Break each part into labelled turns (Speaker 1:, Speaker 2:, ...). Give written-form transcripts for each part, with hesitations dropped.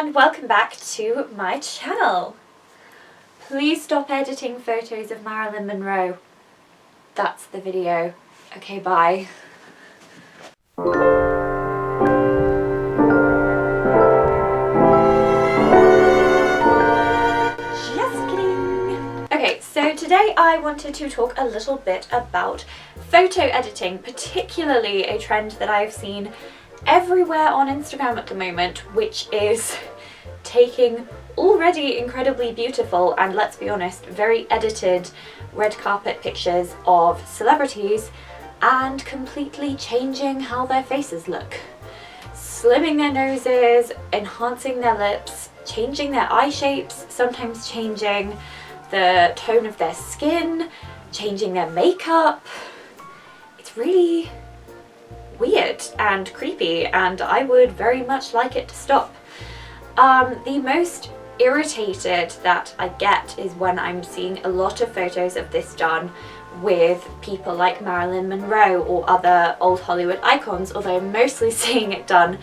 Speaker 1: and welcome back to my channel. Please stop editing photos of Marilyn Monroe. That's the video. Okay, bye. Just kidding. Okay, so today I wanted to talk a little bit about photo editing, particularly a trend that I've seen everywhere on Instagram at the moment, which is taking already incredibly beautiful and, let's be honest, very edited red carpet pictures of celebrities and completely changing how their faces look. Slimming their noses, enhancing their lips, changing their eye shapes, sometimes changing the tone of their skin, changing their makeup. It's really weird and creepy, and I would very much like it to stop. The most irritated that I get is when I'm seeing a lot of photos of this done with people like Marilyn Monroe or other old Hollywood icons, although I'm mostly seeing it done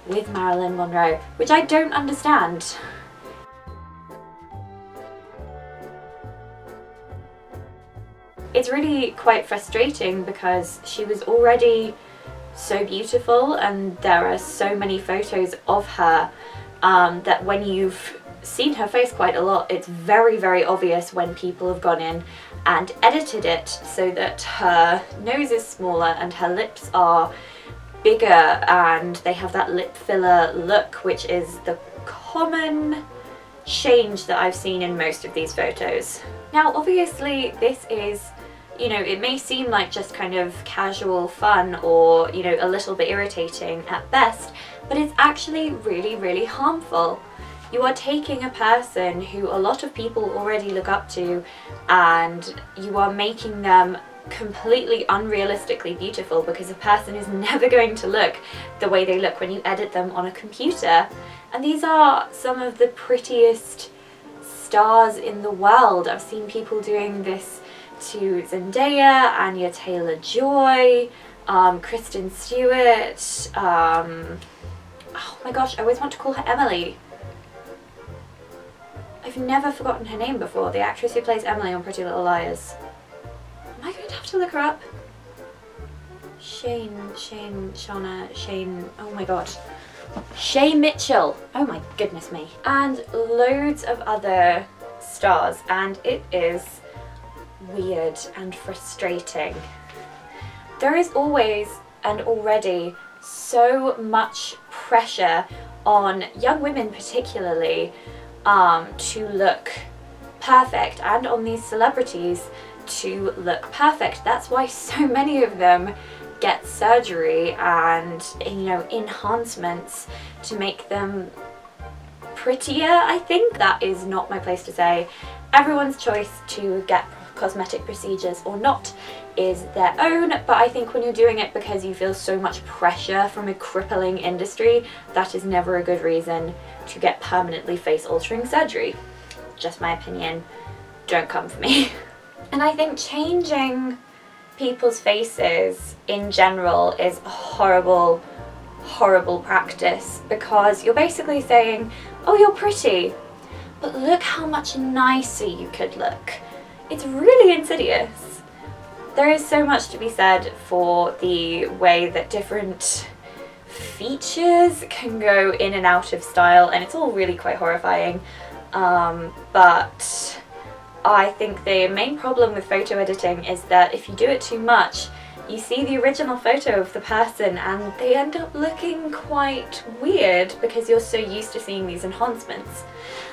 Speaker 1: with Marilyn Monroe, which I don't understand. It's really quite frustrating because she was already so beautiful and there are so many photos of her that when you've seen her face quite a lot, it's very, very obvious when people have gone in and edited it so that her nose is smaller and her lips are bigger and they have that lip filler look, which is the common change that I've seen in most of these photos. Now obviously this is, you know, it may seem like just kind of casual fun or, you know, a little bit irritating at best, but it's actually really, really harmful. You are taking a person who a lot of people already look up to and you are making them completely unrealistically beautiful, because a person is never going to look the way they look when you edit them on a computer. And these are some of the prettiest stars in the world. I've seen people doing this to Zendaya, Anya Taylor-Joy, Kristen Stewart, oh my gosh, I always want to call her Emily. I've never forgotten her name before, the actress who plays Emily on Pretty Little Liars. Am I going to have to look her up? Shauna, oh my god. Shay Mitchell, oh my goodness me. And loads of other stars, and it is weird and frustrating. There is always and already so much pressure on young women particularly to look perfect, and on these celebrities to look perfect. That's why so many of them get surgery and, you know, enhancements to make them prettier. I think that is not my place to say. Everyone's choice to get cosmetic procedures or not is their own, but I think when you're doing it because you feel so much pressure from a crippling industry, that is never a good reason to get permanently face altering surgery. Just my opinion, don't come for me. And I think changing people's faces in general is a horrible, horrible practice, because you're basically saying, oh, you're pretty, but look how much nicer you could look. It's really insidious. There is so much to be said for the way that different features can go in and out of style, and it's all really quite horrifying. But I think the main problem with photo editing is that if you do it too much, you see the original photo of the person and they end up looking quite weird because you're so used to seeing these enhancements.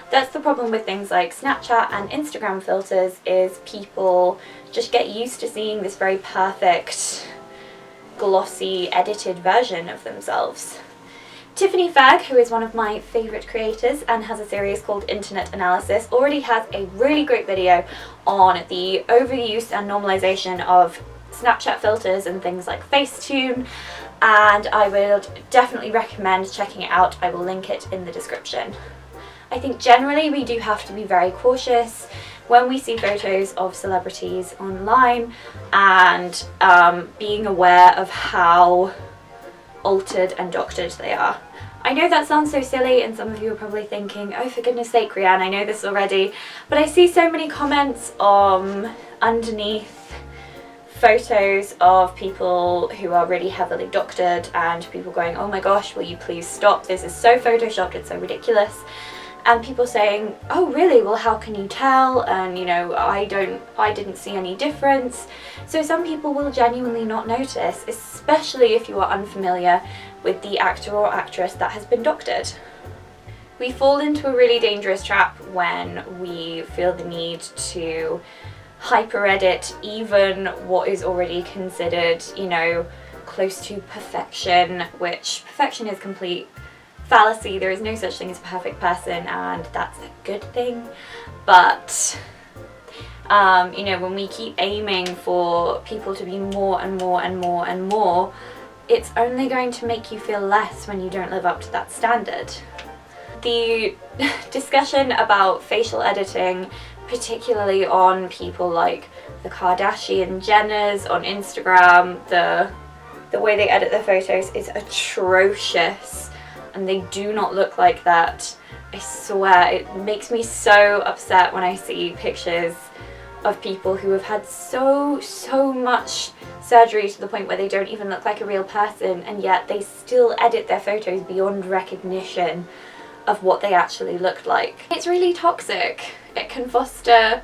Speaker 1: That's the problem with things like Snapchat and Instagram filters, is people just get used to seeing this very perfect, glossy, edited version of themselves. Tiffany Fagg, who is one of my favourite creators and has a series called Internet Analysis, already has a really great video on the overuse and normalisation of Snapchat filters and things like Facetune, and I would definitely recommend checking it out. I will link it in the description. I think generally we do have to be very cautious when we see photos of celebrities online, and being aware of how altered and doctored they are. I know that sounds so silly, and some of you are probably thinking, oh for goodness sake Rianne, I know this already, but I see so many comments underneath photos of people who are really heavily doctored, and people going, oh my gosh, will you please stop, this is so photoshopped, it's so ridiculous. And people saying, oh really, well how can you tell, and you know, I didn't see any difference. So some people will genuinely not notice, especially if you are unfamiliar with the actor or actress that has been doctored. We fall into a really dangerous trap when we feel the need to hyper edit even what is already considered, you know, close to perfection, which perfection is complete fallacy. There is no such thing as a perfect person, and that's a good thing. But you know, when we keep aiming for people to be more and more and more and more, it's only going to make you feel less when you don't live up to that standard. The discussion about facial editing, particularly on people like the Kardashian Jenners on Instagram, the way they edit their photos is atrocious, and they do not look like that. I swear, it makes me so upset when I see pictures of people who have had so much surgery to the point where they don't even look like a real person, and yet they still edit their photos beyond recognition of what they actually looked like. It's really toxic. It can foster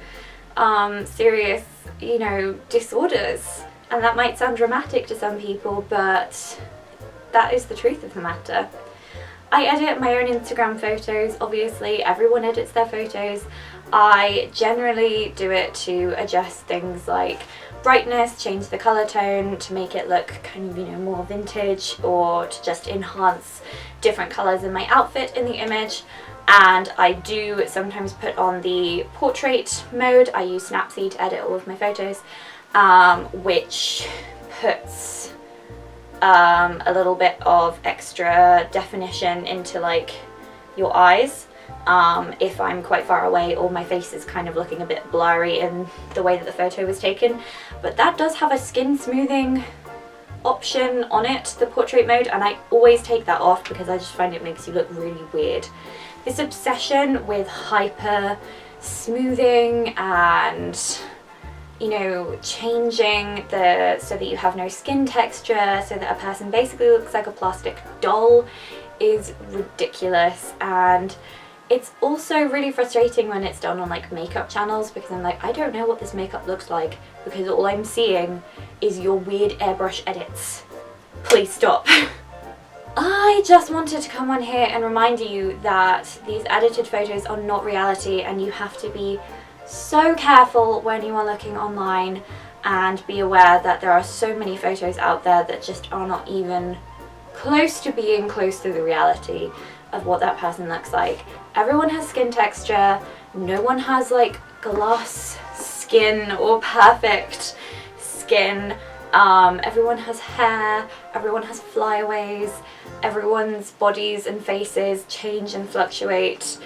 Speaker 1: serious, you know, disorders, and that might sound dramatic to some people, but that is the truth of the matter. I edit my own Instagram photos, obviously everyone edits their photos. I generally do it to adjust things like brightness, change the colour tone to make it look kind of, you know, more vintage, or to just enhance different colours in my outfit in the image. And I do sometimes put on the portrait mode. I use Snapseed to edit all of my photos, which puts a little bit of extra definition into like your eyes if I'm quite far away or my face is kind of looking a bit blurry in the way that the photo was taken. But that does have a skin smoothing option on it, the portrait mode, and I always take that off because I just find it makes you look really weird. This obsession with hyper smoothing and, you know, changing so that you have no skin texture, so that a person basically looks like a plastic doll, is ridiculous. And it's also really frustrating when it's done on like makeup channels, because I'm like, I don't know what this makeup looks like because all I'm seeing is your weird airbrush edits. Please stop. I just wanted to come on here and remind you that these edited photos are not reality, and you have to be so careful when you are looking online, and be aware that there are so many photos out there that just are not even close to being close to the reality of what that person looks like. Everyone has skin texture, no one has like glass skin or perfect skin. Everyone has hair, everyone has flyaways, everyone's bodies and faces change and fluctuate,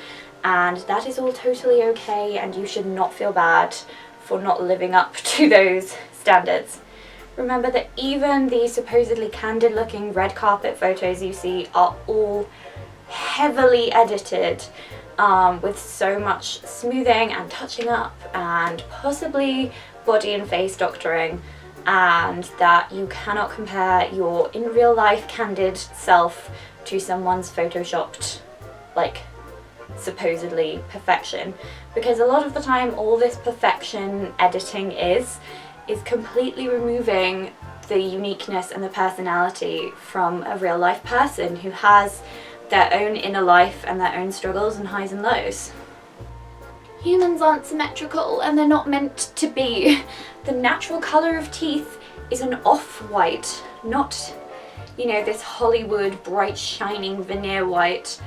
Speaker 1: and that is all totally okay, and you should not feel bad for not living up to those standards. Remember that even the supposedly candid looking red carpet photos you see are all heavily edited with so much smoothing and touching up and possibly body and face doctoring, and that you cannot compare your in real life candid self to someone's photoshopped, like, supposedly perfection, because a lot of the time all this perfection editing is completely removing the uniqueness and the personality from a real life person who has their own inner life and their own struggles and highs and lows. Humans aren't symmetrical, and they're not meant to be. The natural colour of teeth is an off-white, not, you know, this Hollywood bright shining veneer white.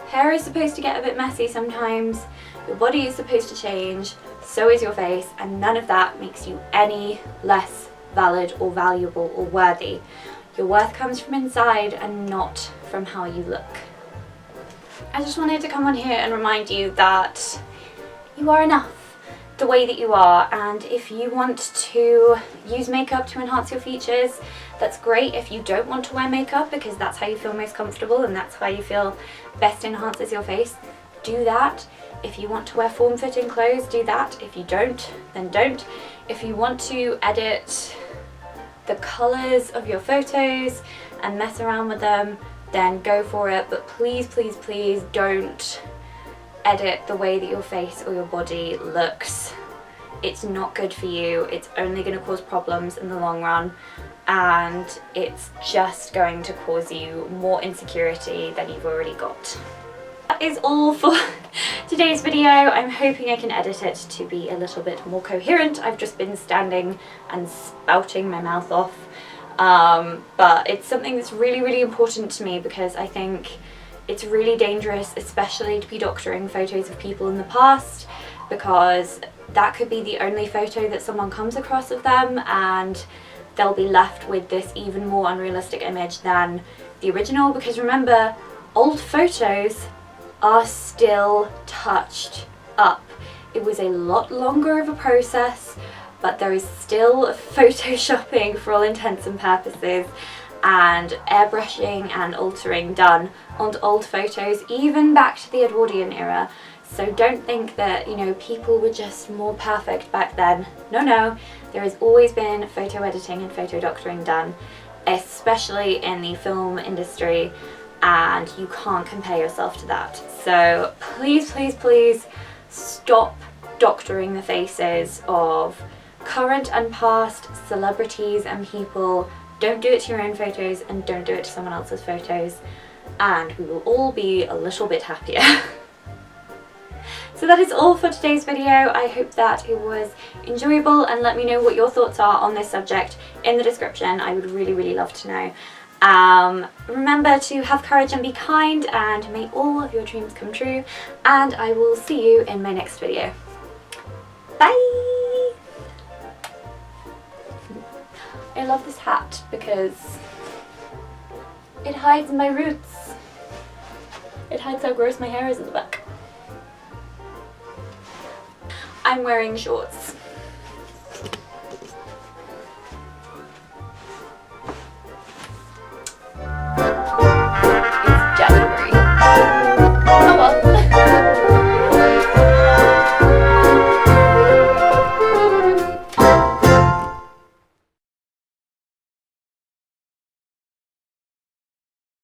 Speaker 1: Hair is supposed to get a bit messy sometimes, your body is supposed to change, so is your face, and none of that makes you any less valid or valuable or worthy. Your worth comes from inside and not from how you look. I just wanted to come on here and remind you that you are enough. the way that you are, and if you want to use makeup to enhance your features, that's great. If you don't want to wear makeup because that's how you feel most comfortable and that's how you feel best enhances your face, do that. If you want to wear form-fitting clothes, do that. If you don't, then don't. If you want to edit the colours of your photos and mess around with them, then go for it, but please, please, please don't edit the way that your face or your body looks. It's not good for you. It's only going to cause problems in the long run, and it's just going to cause you more insecurity than you've already got. That is all for today's video. I'm hoping I can edit it to be a little bit more coherent. I've just been standing and spouting my mouth off, but it's something that's really, really important to me because I think it's really dangerous, especially to be doctoring photos of people in the past, because that could be the only photo that someone comes across of them and they'll be left with this even more unrealistic image than the original. Because remember, old photos are still touched up. It was a lot longer of a process, but there is still photoshopping for all intents and purposes, and airbrushing and altering done onto old photos, even back to the Edwardian era. So don't think that, you know, people were just more perfect back then. No, there has always been photo editing and photo doctoring done, especially in the film industry, and you can't compare yourself to that. So please, please, please stop doctoring the faces of current and past celebrities and people. Don't do it to your own photos and don't do it to someone else's photos, and we will all be a little bit happier. So that is all for today's video. I hope that it was enjoyable, and let me know what your thoughts are on this subject in the description. I would really, really love to know. Remember to have courage and be kind, and may all of your dreams come true, and I will see you in my next video. Bye! I love this hat because it hides my roots. It hides how gross my hair is in the back. I'm wearing shorts.